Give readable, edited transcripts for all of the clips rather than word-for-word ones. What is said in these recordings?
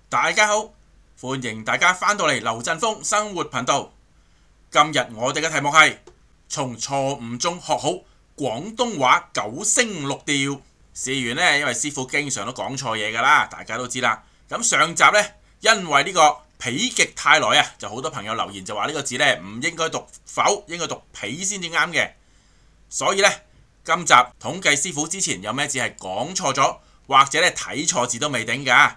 大家好，歡迎大家翻到嚟劉振峰生活頻道。今日我哋嘅題目係從錯誤中學好廣東話9聲6調。事緣呢，因為師傅經常都講錯嘢㗎啦，大家都知啦。咁上集呢，因為呢個否極泰來啊，就好多朋友留言就話呢個字呢唔應該讀否，應該讀否先至啱嘅。所以呢，今集統計師傅之前有咩字係講錯咗，或者咧睇錯字都未定㗎。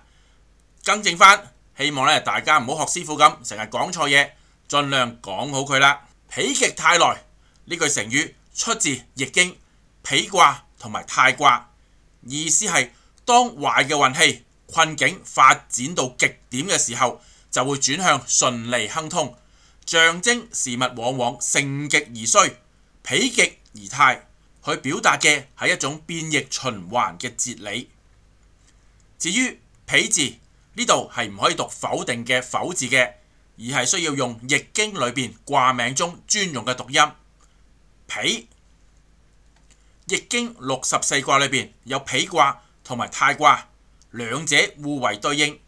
更正翻，希望咧大家唔好學師傅咁成日講錯嘢，盡量講好佢啦。否極泰來呢句成語出自《易經》否卦同埋泰卦，意思係當壞嘅運氣困境發展到極點嘅時候，就會轉向順利亨通，象徵事物往往盛極而衰，否極而泰，去表達嘅係一種變易循環嘅哲理。至於否字，呢度係唔可以讀否定嘅否字嘅，而係需要用易經裏邊卦名中專用嘅讀音否。易經64卦裏邊有否卦同埋泰卦，兩者互為對應。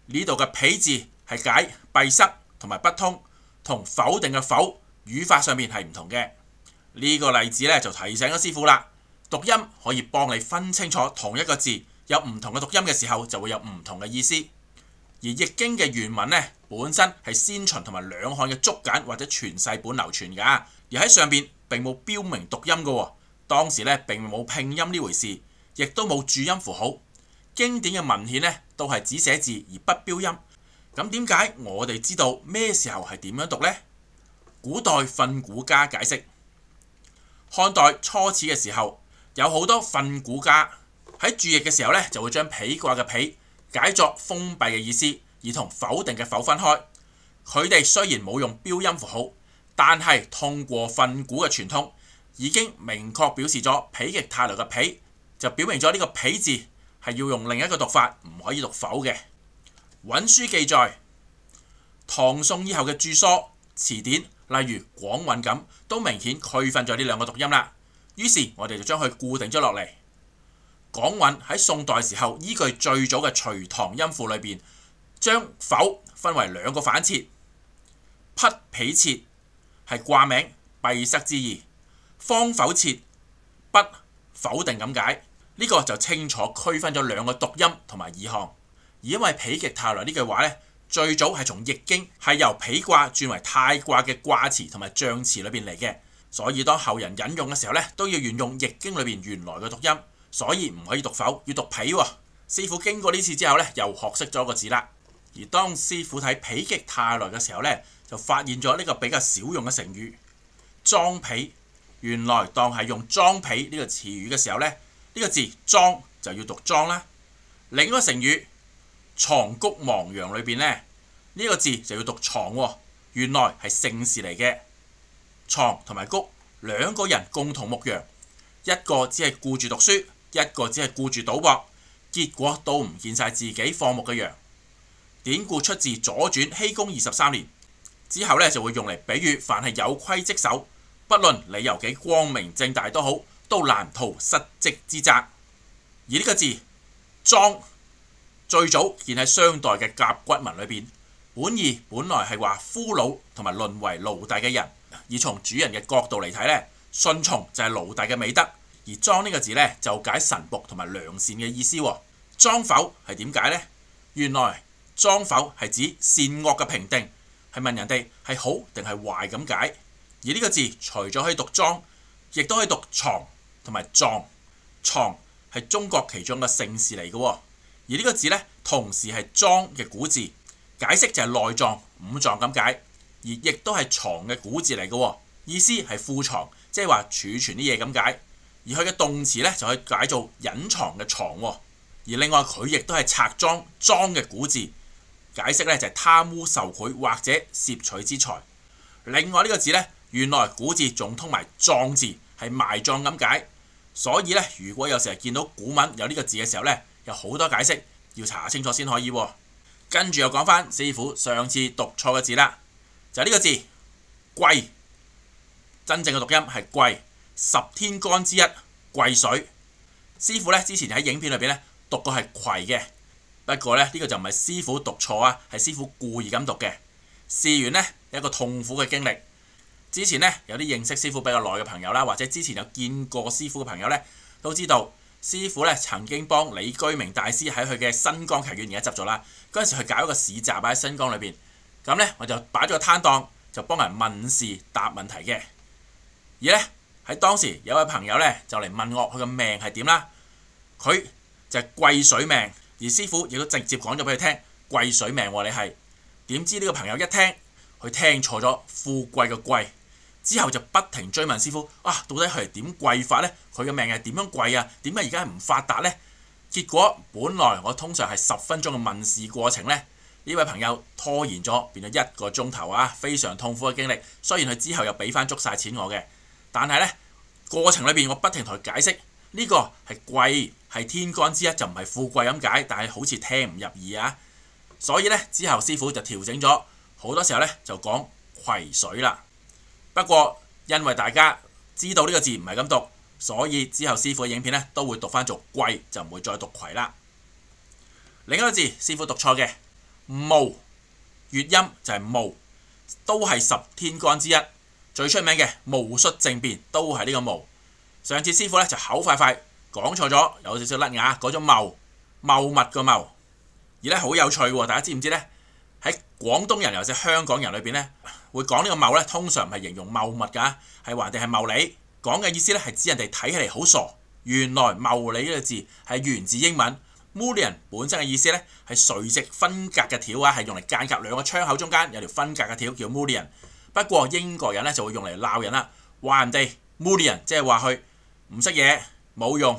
呢度嘅否字係解閉塞同埋不通，同否定嘅否語法上面係唔同嘅。呢個例子咧就提醒咗師傅啦，讀音可以幫你分清楚同一個字有唔同嘅讀音嘅時候，就會有唔同嘅意思。而易經嘅原文呢，本身係先秦同埋兩漢嘅竹簡或者傳世本流傳㗎，而喺上邊並冇標明讀音㗎。當時呢並冇拼音呢回事，亦都冇注音符號。經典嘅文獻呢都係只寫字而不標音。咁點解我哋知道咩時候係點樣讀呢？古代訓詁家解釋，漢代初始嘅時候，有好多訓詁家喺注譯嘅時候呢，就會將否卦嘅否解作封閉嘅意思，而同否定嘅否分開。佢哋雖然冇用標音符號，但係通過訓詁嘅傳統，已經明確表示咗否極泰來嘅否，就表明咗呢個否字係要用另一個讀法，唔可以讀否嘅。揾書記載，唐宋以後嘅注疏詞典，例如廣韻咁，都明顯區分咗呢兩個讀音啦。於是我哋就將佢固定咗落嚟。廣韻喺宋代時候，依據最早嘅隋唐音符裏邊，將否分為兩個反切，匹否切係卦名閉塞之意，方否切不否定咁解。呢個就清楚區分咗兩個讀音同埋意象。而因為否極泰來呢句話呢，最早係從易經係由否卦轉為泰卦嘅卦辭同埋象辭裏邊嚟嘅，所以當後人引用嘅時候呢，都要沿用易經裏邊原來嘅讀音。所以唔可以讀否，要讀否喎。師傅經過呢次之後呢，又學識咗個字啦。而當師傅睇否極泰來嘅時候呢，就發現咗呢個比較少用嘅成語裝否。原來當係用裝否呢個詞語嘅時候呢，呢個字裝就要讀裝啦。另一個成語藏谷亡羊裏邊呢，呢個字就要讀藏喎。原來係姓氏嚟嘅。藏同埋谷兩個人共同牧羊，一個只係顧住讀書，一個只係顧住賭博，結果都唔見晒自己放牧嘅羊。典故出自《左傳》熙公23年，之後呢就會用嚟比喻凡係有虧職守，不論理由幾光明正大都好，都難逃失職之責。而呢個字裝最早見喺商代嘅甲骨文裏邊，本意本來係話俘虜同埋淪為奴隸嘅人，而從主人嘅角度嚟睇呢，順從就係奴隸嘅美德。而裝呢個字呢，就解臣僕同埋良善嘅意思。裝否係點解呢？原來裝否係指善惡嘅評定，係問人哋係好定係壞咁解。而呢個字除咗可以讀裝，亦都可以讀藏同埋葬。藏係中國其中嘅姓氏嚟嘅。而呢個字呢，同時係裝嘅古字，解釋就係內臟五臟咁解，而亦都係藏嘅古字嚟嘅，意思係庫藏，即係話儲存啲嘢咁解。而佢嘅動詞呢，就可以解做隱藏嘅藏。而另外佢亦都係賊贓贓嘅古字，解釋呢就係貪污受賄或者竊取之財。另外呢個字呢，原來古字仲通埋葬字，係埋葬咁解。所以呢，如果有時候見到古文有呢個字嘅時候呢，有好多解釋，要查清楚先可以。跟住又講翻師傅上次讀錯嘅字啦，就係呢個字癸，真正嘅讀音係癸。10天干之一癸水，師傅咧之前喺影片裏邊咧讀過係癸嘅，不過呢，呢個就唔係師傅讀錯啊，係師傅故意咁讀嘅。事緣呢，有一個痛苦嘅經歷。之前呢，有啲認識師傅比較耐嘅朋友啦，或者之前有見過師傅嘅朋友呢，都知道師傅呢曾經幫李居明大師喺佢嘅新光劇院而家執咗啦。嗰陣時佢搞一個市集喺新光裏邊，咁呢，我就擺咗個攤檔，就幫人問事答問題嘅。而呢，喺當時有位朋友呢，就嚟問我佢個命係點啦，佢就係癸水命，而師傅亦都直接講咗俾佢聽癸水命喎，你係。點知呢個朋友一聽，佢聽錯咗富貴嘅貴，之後就不停追問師傅啊，到底佢係點貴法呢？佢嘅命係點樣貴啊？點解而家係唔發達呢？結果本來我通常係10分鐘嘅問事過程呢，呢位朋友拖延咗，變咗1個鐘頭啊！非常痛苦嘅經歷。雖然佢之後又俾翻足晒錢我嘅，但係呢過程裏邊我不停同佢解釋呢個係貴係天干之一，就唔係富貴咁解，但係好似聽唔入耳啊！所以呢，之後師傅就調整咗，好多時候呢就講癸水啦。不過因為大家知道呢個字唔係咁讀，所以之後師傅嘅影片呢都會讀翻做癸，就唔會再讀癸啦。另一個字師傅讀錯嘅戊，粵音就係戊，都係10天干之一，最出名嘅戊戌政變都係呢個戊。上次師傅呢就口快快講錯咗，有少少甩牙，改咗茂，茂密個茂。而咧好有趣喎，大家知唔知呢？喺廣東人尤其是香港人裏邊呢，會講呢個茂呢，通常唔係形容茂密㗎，係話人哋係茂利，講嘅意思呢係指人哋睇起嚟好傻。原來茂利呢個字係源自英文 mullion， 本身嘅意思呢係垂直分隔嘅條啊，係用嚟間隔兩個窗口中間有條分隔嘅條叫 mullion。不過英國人呢就會用嚟鬧人啦，話人哋 mullion 即係話佢唔識嘢、冇用、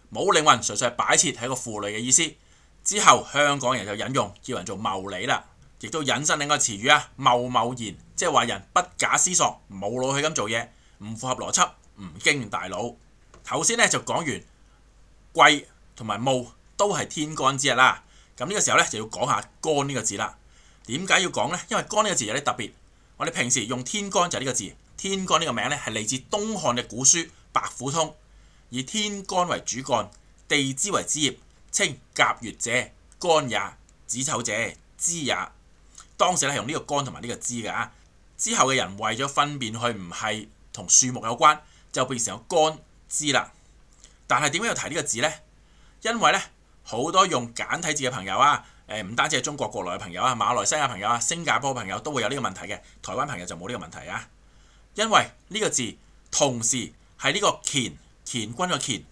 冇靈魂，純粹係擺設，係一個負累嘅意思。之後香港人就引用叫人做茂利啦，亦都引申另一個詞語啊，貿貿然，即係話人不假思索、冇腦去咁做嘢，唔符合邏輯、唔經大腦。頭先咧就講完癸同埋戊都係天干之一啦，咁呢個時候咧就要講下干呢個字啦。點解要講呢？因為干呢個字有啲特別，我哋平時用天干就係呢個字，天干呢個名咧係嚟自東漢嘅古書《白虎通》，以天干為主幹，地支為枝葉。稱甲乙者干也，子丑者支也。當時咧係用呢個干同埋呢個支嘅。之後嘅人為咗分辨佢唔係同樹木有關，就變成個干支啦。但係點解要提呢個字呢？因為呢，好多用簡體字嘅朋友啊，唔單止係中國國內嘅朋友啊，馬來西亞朋友啊，新加坡嘅朋友都會有呢個問題嘅。台灣朋友就冇呢個問題啊。因為呢個字同時係呢個乾君嘅乾。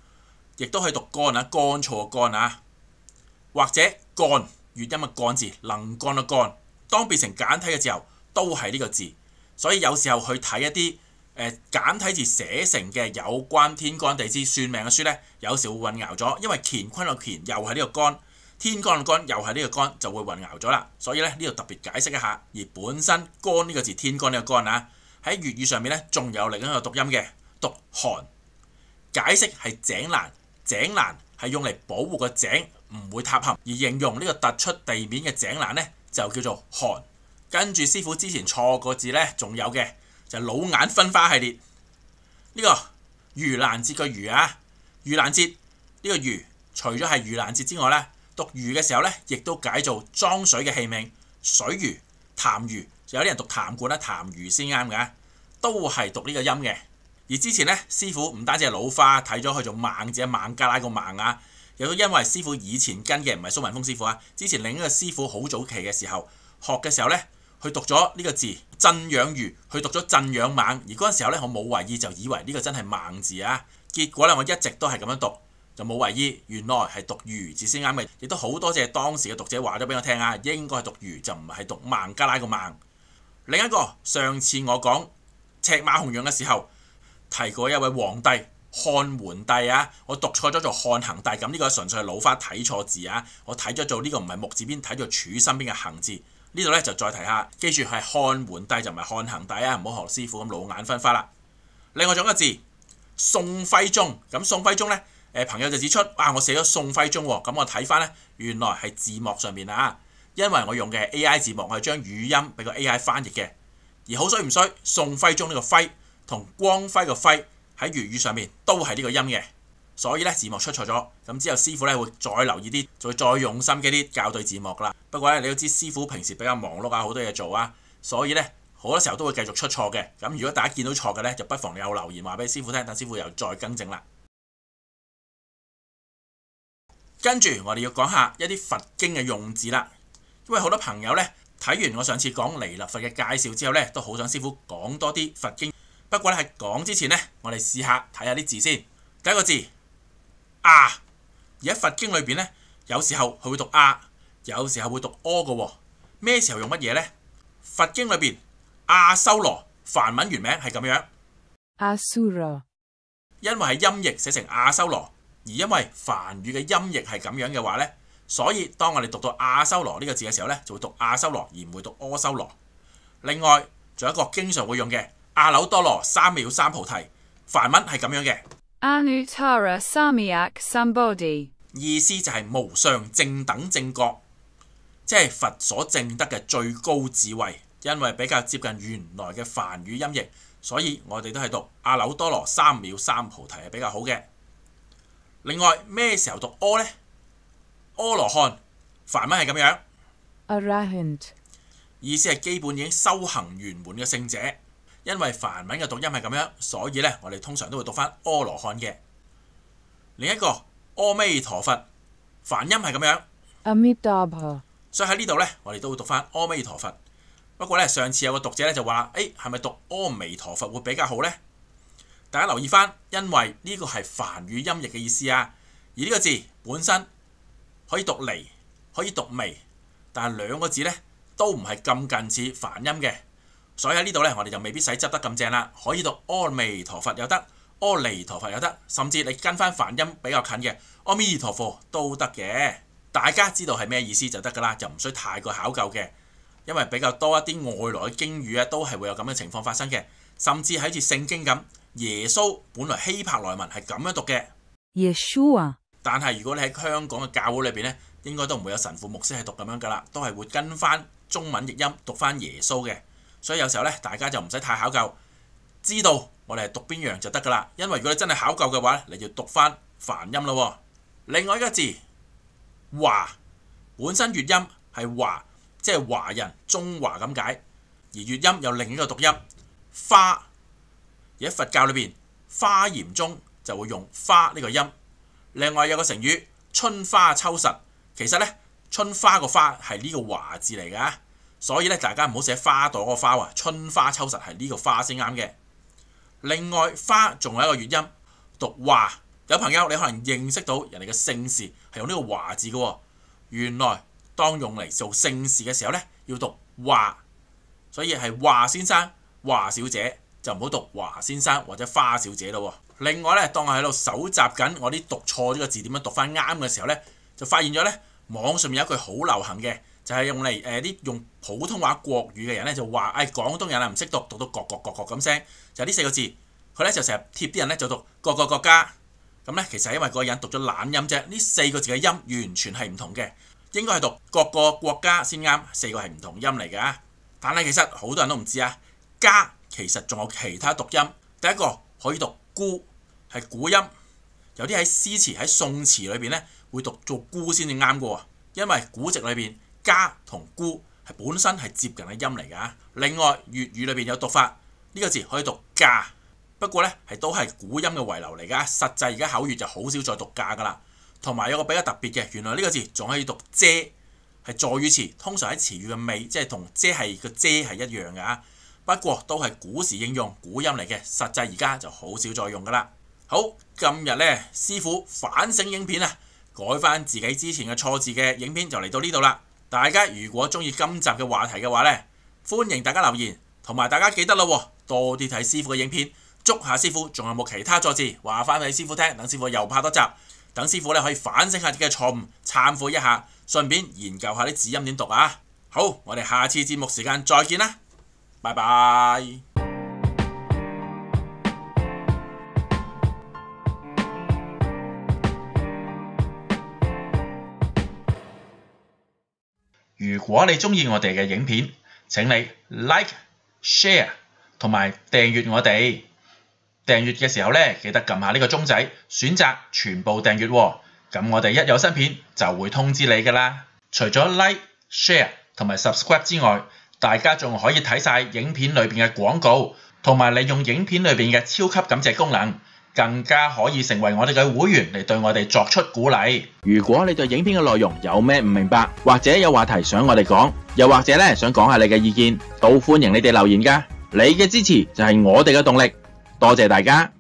亦都可以讀乾啊，乾燥嘅乾啊，或者幹粵音嘅幹字，能幹嘅幹，當變成簡體嘅時候都係呢個字。所以有時候去睇一啲簡體字寫成嘅有關天干地支算命嘅書呢，有時會混淆咗，因為乾坤嘅乾又係呢個干，天干嘅干又係呢個干，就會混淆咗啦。所以呢度特別解釋一下。而本身干呢個字，天干呢個干啊，喺粵語上面呢，仲有另一個讀音嘅，讀寒。解釋係井欄。井欄係用嚟保護個井唔會塌陷，而形容呢個突出地面嘅井欄呢，就叫做寒。跟住師傅之前錯個字呢，仲有嘅就係老眼昏花系列。呢個盂蘭節個盂啊，盂蘭節呢個盂除咗係盂蘭節之外呢，讀盂嘅時候呢，亦都解做裝水嘅器皿，水盂、痰盂，有啲人讀痰罐啦、痰盂先啱嘅，都係讀呢個音嘅。而之前咧，師傅唔單止係老花睇咗佢做孟字，孟加拉個孟啊，亦都因為師傅以前跟嘅唔係蘇文峰師傅啊，之前另一個師傅好早期嘅時候學嘅時候咧，佢讀咗呢個字震養魚，佢讀咗震養猛，而嗰陣時候咧我冇為意，就以為呢個真係孟字啊，結果咧我一直都係咁樣讀，就冇為意，原來係讀魚字先啱嘅，亦都好多謝當時嘅讀者話咗俾我聽啊，應該係讀魚就唔係讀孟加拉個孟。另一個上次我講赤馬紅陽嘅時候，提過一位皇帝漢桓帝啊，我讀錯咗做漢桓帝，咁呢個純粹係老花睇錯字啊，我睇咗做呢個唔係木字邊，睇咗柱身邊嘅行字。呢度咧就再提下，記住係漢桓帝就唔係漢桓帝啊，唔好學師傅咁老眼昏花啦。另外仲有一個字宋徽宗，咁宋徽宗咧朋友就指出，我寫咗宋徽宗喎，咁我睇翻咧原來係字幕上面啊，因為我用嘅 AI 字幕，我係將語音俾個 AI 翻譯嘅，而好衰唔衰，宋徽宗呢個徽同光輝個輝喺粵語上面都係呢個音嘅。所以咧字幕出錯咗。咁之後師傅咧會再留意啲，就會再用心機啲校對字幕噶啦。不過咧你都知師傅平時比較忙碌啊，好多嘢做啊，所以咧好多時候都會繼續出錯嘅。咁如果大家見到錯嘅咧，就不妨你有留言話俾師傅聽，等師傅又再更正啦。跟住我哋要講下一啲佛經嘅用字啦，因為好多朋友咧睇完我上次講彌勒佛嘅介紹之後咧，都好想師傅講多啲佛經。不過咧喺講之前咧，我哋試下睇下啲字先。第一個字啊，而喺佛經裏邊咧，有時候佢會讀啊，有時候會讀柯嘅喎。咩時候用乜嘢咧？佛經裏邊阿修羅梵文原名係咁樣 Asura， 因為係音譯寫成阿修羅。而因為梵語嘅音譯係咁樣嘅話呢，所以當我哋讀到阿修羅呢個字嘅時候呢，就會讀阿修羅而唔會讀阿修羅。另外仲有一個經常會用嘅阿耨多羅三藐三菩提，梵文係咁樣嘅 Anuttara Samyak Sambodhi， 意思就係無上正等正覺，即係佛所證得嘅最高智慧。因為比較接近原來嘅梵語音譯，所以我哋都係讀阿耨多羅三藐三菩提係比較好嘅。另外咩時候讀阿呢？阿羅漢梵文係咁樣 Arahant， 意思係基本已經修行圓滿嘅聖者。因為梵文嘅讀音係咁樣，所以咧我哋通常都會讀翻阿羅漢嘅。另一個阿彌陀佛梵音係咁樣 Amitabha， 所以喺呢度咧我哋都會讀翻阿彌陀佛。不過咧上次有個讀者咧就話：係咪讀阿彌陀佛會比較好呢？大家留意翻，因為呢個係梵語音譯嘅意思啊，而呢個字本身可以讀離，可以讀微，但係兩個字咧都唔係咁近似梵音嘅，所以喺呢度咧我哋就未必使執得咁正啦。可以讀阿彌陀佛又得，阿彌陀佛又得，甚至你跟翻梵音比較近嘅阿彌陀佛都得嘅。大家知道係咩意思就得噶啦，就唔需太過考究嘅，因為比較多一啲外來嘅經語啊，都係會有咁嘅情況發生嘅，甚至係好似聖經咁。耶穌本來希伯來文係咁樣讀嘅 Yeshua， 但係如果你喺香港嘅教會裏邊咧，應該都唔會有神父牧師係讀咁樣噶啦，都係會跟翻中文譯音讀翻耶穌嘅。所以有時候咧，大家就唔使太考究，知道我哋係讀邊樣就得噶啦。因為如果你真係考究嘅話，你就讀翻梵音咯。另外一個字華，本身粵音係華，即係華人中華咁解，而粵音有另一個讀音花。而喺佛教裏邊，華嚴中就會用花呢個音。另外有個成語春花秋實，其實咧春花個花係呢個華字嚟㗎，所以咧大家唔好寫花朵個花啊，春花秋實係呢個花先啱嘅。另外花仲有一個粵音讀華，有朋友你可能認識到人哋嘅姓氏係用呢個華字嘅喎，原來當用嚟做姓氏嘅時候咧要讀華，所以係華先生、華小姐。就唔好讀華先生或者花小姐咯。另外咧，當我喺度搜集緊我啲讀錯咗個字點樣讀翻啱嘅時候咧，就發現咗咧網上面有一句好流行嘅，就係用嚟啲用普通話國語嘅人咧就話廣東人啊唔識讀，讀到各咁聲，就係呢四個字。佢咧就成日貼啲人咧就讀各國家，咁咧其實係因為嗰個人讀咗懶音啫。呢四個字嘅音完全係唔同嘅，應該係讀各個國家先啱，四個係唔同音嚟㗎。但係其實好多人都唔知啊，家其實仲有其他讀音。第一個可以讀姑，係古音，有啲喺詩詞喺宋詞裏邊咧會讀做姑先至啱嘅喎，因為古籍裏邊家同姑係本身係接近嘅音嚟㗎。另外粵語裏邊有讀法，呢個字可以讀嫁，不過咧係都係古音嘅遺留嚟㗎。實際而家口語就好少再讀嫁㗎啦。同埋有個比較特別嘅，原來呢個字仲可以讀遮，係助語詞，通常喺詞語嘅尾，即係同遮係個遮係一樣㗎。不過都係古時應用古音嚟嘅，實際而家就好少再用噶啦。好，今日咧師傅反省影片啊，改翻自己之前嘅錯字嘅影片就嚟到呢度啦。大家如果中意今集嘅話題嘅話咧，歡迎大家留言，同埋大家記得咯，多啲睇師傅嘅影片，捉下師傅仲有冇其他錯字，話翻俾師傅聽，等師傅又拍多集，等師傅咧可以反省下自己嘅錯誤，懺悔一下，順便研究下啲字音點讀啊。好，我哋下次節目時間再見啦。拜拜。如果你鍾意我哋嘅影片，請你 Like、Share 同埋訂閱我哋。訂閱嘅時候呢，記得撳下呢個鐘仔，選擇全部訂閱喎。咁我哋一有新片就會通知你㗎啦。除咗 Like、Share 同埋 Subscribe 之外，大家仲可以睇晒影片裏邊嘅廣告，同埋利用影片裏邊嘅超級感謝功能，更加可以成為我哋嘅會員嚟對我哋作出鼓勵。如果你對影片嘅內容有咩唔明白，或者有話題想我哋講，又或者咧想講下你嘅意見，都歡迎你哋留言㗎。你嘅支持就係我哋嘅動力，多謝大家。